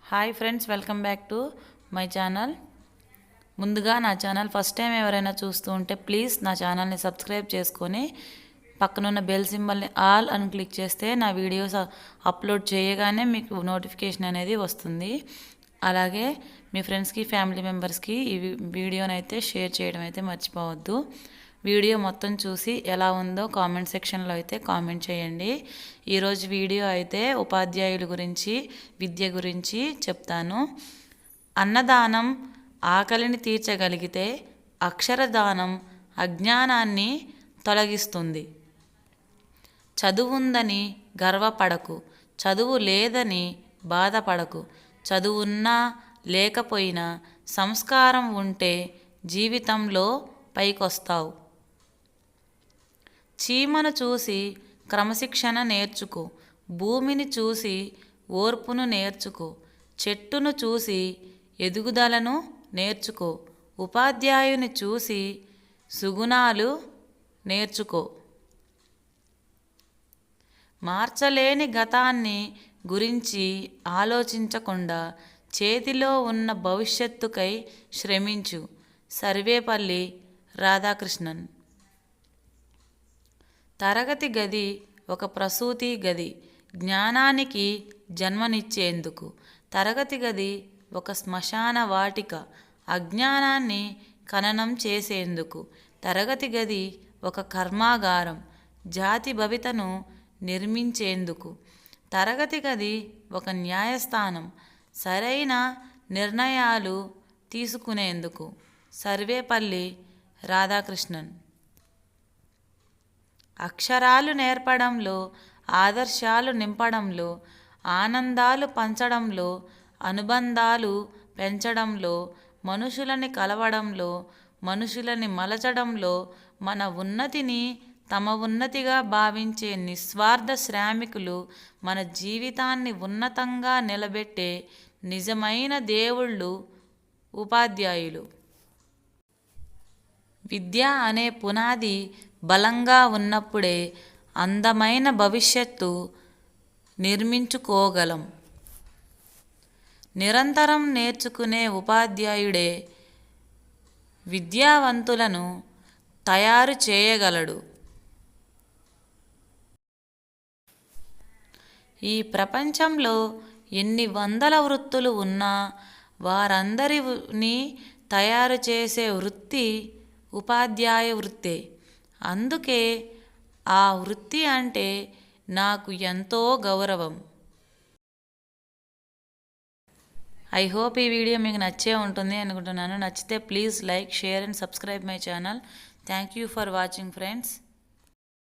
Hi friends, welcome back to my channel. ముందుగా నా channel first time ఎవరైనా చూస్తూ ఉంటే ప్లీజ్ నా ఛానల్ని సబ్స్క్రైబ్ చేసుకొని పక్కనున్న బెల్ సింబల్ని ఆల్ అని క్లిక్ చేస్తే నా వీడియోస్ అప్లోడ్ చేయగానే మీకు నోటిఫికేషన్ అనేది వస్తుంది. అలాగే మీ ఫ్రెండ్స్కి, ఫ్యామిలీ మెంబర్స్కి ఈ వీడియోని అయితే షేర్ చేయడం అయితే మర్చిపోవద్దు. వీడియో మొత్తం చూసి ఎలా ఉందో కామెంట్ సెక్షన్లో అయితే కామెంట్ చేయండి. ఈరోజు వీడియో అయితే ఉపాధ్యాయుల గురించి, విద్య గురించి చెప్తాను. అన్నదానం ఆకలిని తీర్చగలిగితే అక్షరదానం అజ్ఞానాన్ని తొలగిస్తుంది. చదువుందని గర్వపడకు, చదువు లేదని బాధపడకు. చదువున్నా లేకపోయినా సంస్కారం ఉంటే జీవితంలో పైకొస్తావు. చీమను చూసి క్రమశిక్షణ నేర్చుకో, భూమిని చూసి ఓర్పును నేర్చుకో, చెట్టును చూసి ఎదుగుదలను నేర్చుకో, ఉపాధ్యాయుని చూసి సుగుణాలు నేర్చుకో. మార్చలేని గతాన్ని గురించి ఆలోచించకుండా చేతిలో ఉన్న భవిష్యత్తుకై శ్రమించు. సర్వేపల్లి రాధాకృష్ణన్. తరగతి గది ఒక ప్రసూతి గది, జ్ఞానానికి జన్మనిచ్చేందుకు. తరగతి గది ఒక శ్మశాన వాటిక, అజ్ఞానాన్ని ఖననం చేసేందుకు. తరగతి గది ఒక కర్మాగారం, జాతి భవితను నిర్మించేందుకు. తరగతి గది ఒక న్యాయస్థానం, సరైన నిర్ణయాలు తీసుకునేందుకు. సర్వేపల్లి రాధాకృష్ణన్. అక్షరాలు నేర్పడంలో, ఆదర్శాలు నింపడంలో, ఆనందాలు పంచడంలో, అనుబంధాలు పెంచడంలో, మనుషులని కలవడంలో, మనుషులని మలచడంలో, మన ఉన్నతిని తమ ఉన్నతిగా భావించే నిస్వార్థ శ్రామికులు, మన జీవితాన్ని ఉన్నతంగా నిలబెట్టే నిజమైన దేవుళ్ళు ఉపాధ్యాయులు. విద్య అనే పునాది బలంగా ఉన్నప్పుడే అందమైన భవిష్యత్తు నిర్మించుకోగలం. నిరంతరం నేర్చుకునే ఉపాధ్యాయుడే విద్యావంతులను తయారు చేయగలడు. ఈ ప్రపంచంలో ఎన్ని వందల వృత్తులు ఉన్నా వారందరిని తయారు చేసే వృత్తి ఉపాధ్యాయ వృత్తే. అందుకే ఆ వృత్తి అంటే నాకు ఎంతో గౌరవం. ఐ హోప్ ఈ వీడియో మీకు నచ్చే ఉంటుంది అనుకుంటున్నాను. నచ్చితే please like, share and subscribe my channel. Thank you for watching friends.